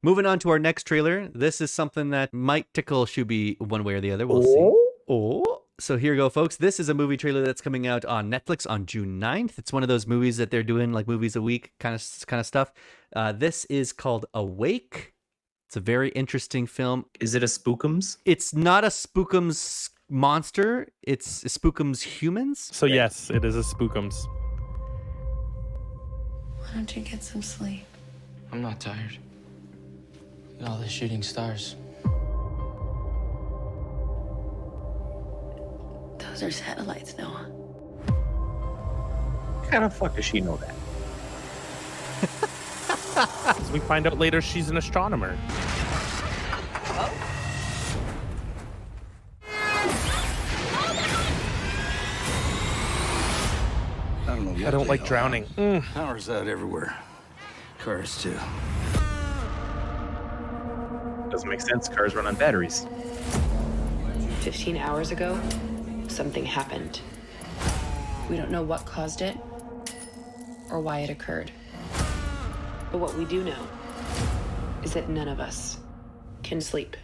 Moving on to our next trailer. This is something that might tickle Schubey one way or the other. We'll see. Oh. So here you go, folks. This is a movie trailer that's coming out on Netflix on June 9th. It's one of those movies that they're doing like movies a week kind of stuff. This is called Awake. It's a very interesting film. Is it a Spookums? It's not a Spookums monster. It's Spookums humans. So yes, it is a Spookums. Why don't you get some sleep? I'm not tired. Look at all the shooting stars. Those are satellites, Noah. How the fuck does she know that? As we find out later, she's an astronomer. I don't like drowning. Power's out everywhere. Cars, too. Doesn't make sense. Cars run on batteries. 15 hours ago, something happened. We don't know what caused it or why it occurred. But what we do know is that none of us can sleep.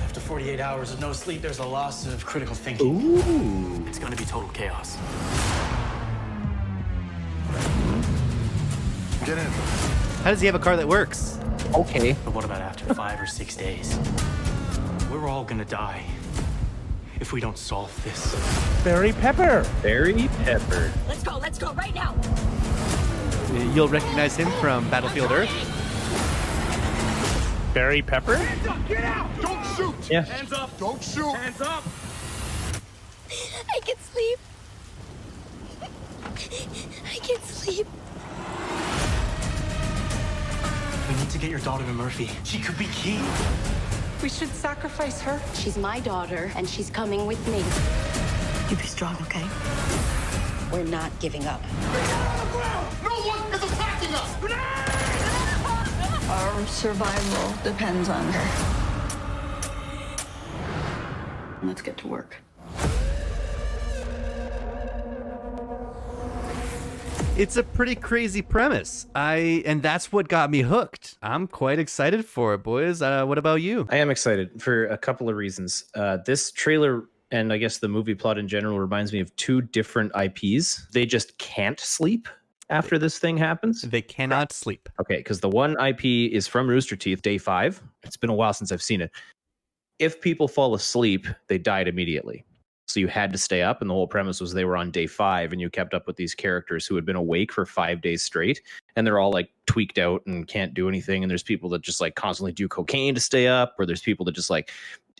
After 48 hours of no sleep, there's a loss of critical thinking. Ooh. It's gonna be total chaos. Get in. How does he have a car that works? Okay. But what about after 5 or 6 days? We're all gonna die if we don't solve this. Barry Pepper. Barry Pepper. Let's go right now. You'll recognize him from Battlefield Earth. Barry Pepper? Hands up! Get out! Don't shoot! Yeah. Hands up! Don't shoot! Hands up! I can sleep. I can sleep. We need to get your daughter to Murphy. She could be key. We should sacrifice her. She's my daughter, and she's coming with me. You be strong, okay? We're not giving up. No one is attacking us! Our survival depends on her. Let's get to work. It's a pretty crazy premise. And that's what got me hooked. I'm quite excited for it, boys. What about you? I am excited for a couple of reasons. This trailer and I guess the movie plot in general reminds me of two different IPs. They just can't sleep after this thing happens. They cannot sleep. Okay, because the one IP is from Rooster Teeth, Day 5. It's been a while since I've seen it. If people fall asleep, they died immediately. So you had to stay up, and the whole premise was they were on day 5, and you kept up with these characters who had been awake for 5 days straight, and they're all like tweaked out and can't do anything. And there's people that just like constantly do cocaine to stay up, or there's people that just like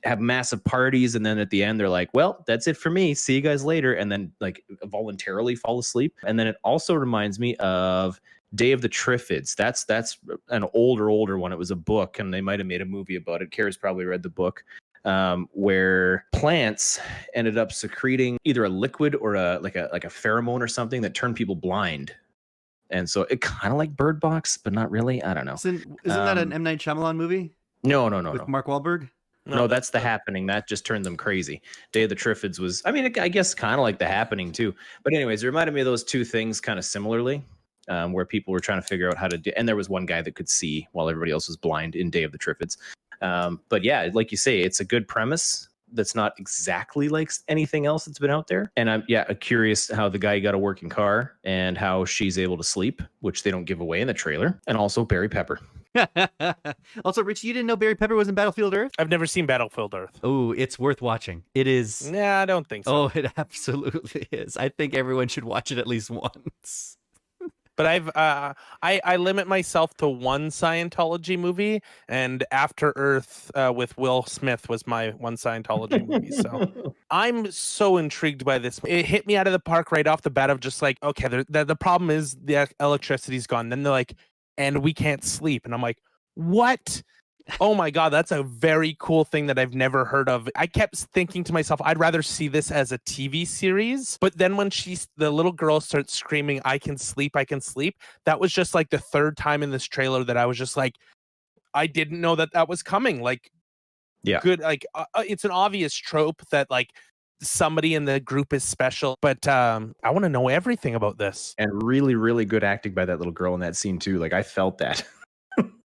have massive parties, and then at the end they're like, well, that's it for me, see you guys later, and then like voluntarily fall asleep. And then it also reminds me of Day of the Triffids. That's an older one. It was a book, and they might have made a movie about it. Kara's probably read the book. Where plants ended up secreting either a liquid or a pheromone or something that turned people blind. And so it kind of like Bird Box, but not really. I don't know. Isn't that an M. Night Shyamalan movie? No. With Mark Wahlberg? No, that's The Happening. That just turned them crazy. Day of the Triffids was, I mean, I guess kind of like The Happening too. But anyways, it reminded me of those two things kind of similarly, where people were trying to figure out how to do. And there was one guy that could see while everybody else was blind in Day of the Triffids. But yeah, like you say, it's a good premise that's not exactly like anything else that's been out there. And I'm curious how the guy got a working car and how she's able to sleep, which they don't give away in the trailer. And also Barry Pepper. Also, Rich, you didn't know Barry Pepper was in Battlefield Earth? I've never seen Battlefield Earth. Oh, it's worth watching. It is. Yeah, I don't think so. Oh, it absolutely is. I think everyone should watch it at least once. But I limit myself to one Scientology movie, and After Earth with Will Smith was my one Scientology movie. So I'm so intrigued by this. It hit me out of the park right off the bat of just like, okay, the problem is the electricity's gone. Then they're like, and we can't sleep. And I'm like, what? Oh my God, that's a very cool thing that I've never heard of. I kept thinking to myself, I'd rather see this as a TV series. But then when the little girl starts screaming, I can sleep, that was just like the third time in this trailer that I was just like, I didn't know that was coming. Like, yeah, good. Like, it's an obvious trope that like somebody in the group is special, but I want to know everything about this. And really, really good acting by that little girl in that scene too. Like, I felt that.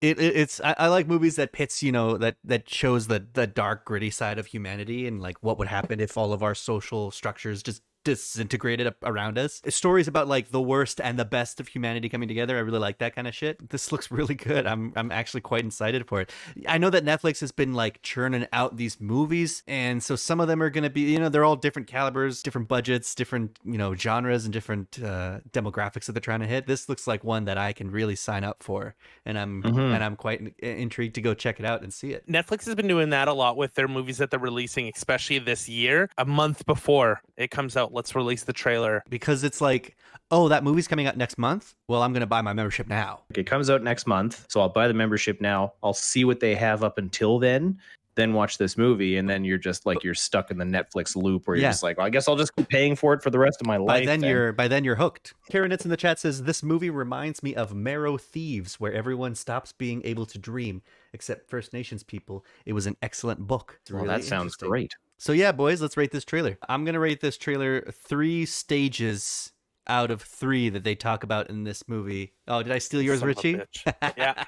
I like movies that pits, that shows the dark, gritty side of humanity and like what would happen if all of our social structures just disintegrated around us. Stories about like the worst and the best of humanity coming together. I really like that kind of shit. This looks really good. I'm actually quite excited for it. I know that Netflix has been like churning out these movies, and so some of them are going to be, they're all different calibers, different budgets, different, genres and different demographics that they're trying to hit. This looks like one that I can really sign up for, and I'm quite intrigued to go check it out and see it. Netflix has been doing that a lot with their movies that they're releasing, especially this year. A month before it comes out, let's release the trailer. Because it's like, oh, that movie's coming out next month? Well, I'm going to buy my membership now. It comes out next month, so I'll buy the membership now. I'll see what they have up until then watch this movie, and then you're just like, you're stuck in the Netflix loop where you're just like, well, I guess I'll just keep paying for it for the rest of my life. By then you're hooked. Karen Nitz in the chat says, this movie reminds me of Marrow Thieves, where everyone stops being able to dream, except First Nations people. It was an excellent book. Well, really that sounds great. So yeah, boys, let's rate this trailer. I'm going to rate this trailer 3 stages out of 3 that they talk about in this movie. Oh, did I steal yours, Ritchie? Yeah.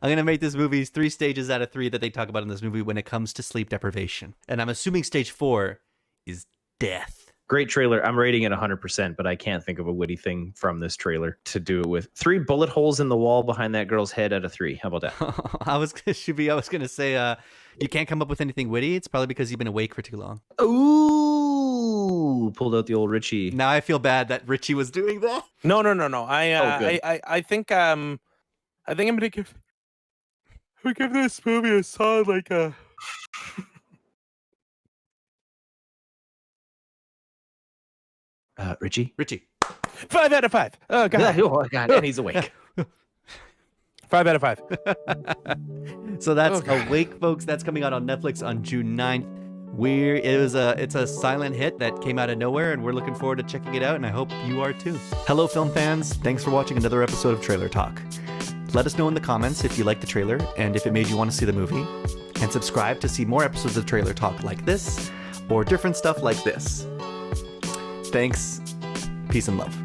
I'm going to make this movie 3 stages out of 3 that they talk about in this movie when it comes to sleep deprivation. And I'm assuming stage 4 is death. Great trailer. I'm rating it 100%, but I can't think of a witty thing from this trailer to do it with. 3 bullet holes in the wall behind that girl's head out of 3. How about that? I was going to say, you can't come up with anything witty. It's probably because you've been awake for too long. Ooh, pulled out the old Ritchie. Now I feel bad that Ritchie was doing that. No. I think I'm gonna give this movie a solid like a. Ritchie. 5 out of 5. Oh god. Oh god, and he's awake. 5 out of 5. So that's Awake, folks. That's coming out on Netflix on June 9th. It's a silent hit that came out of nowhere, and we're looking forward to checking it out, and I hope you are too. Hello, film fans. Thanks for watching another episode of Trailer Talk. Let us know in the comments if you liked the trailer and if it made you want to see the movie. And subscribe to see more episodes of Trailer Talk like this or different stuff like this. Thanks. Peace and love.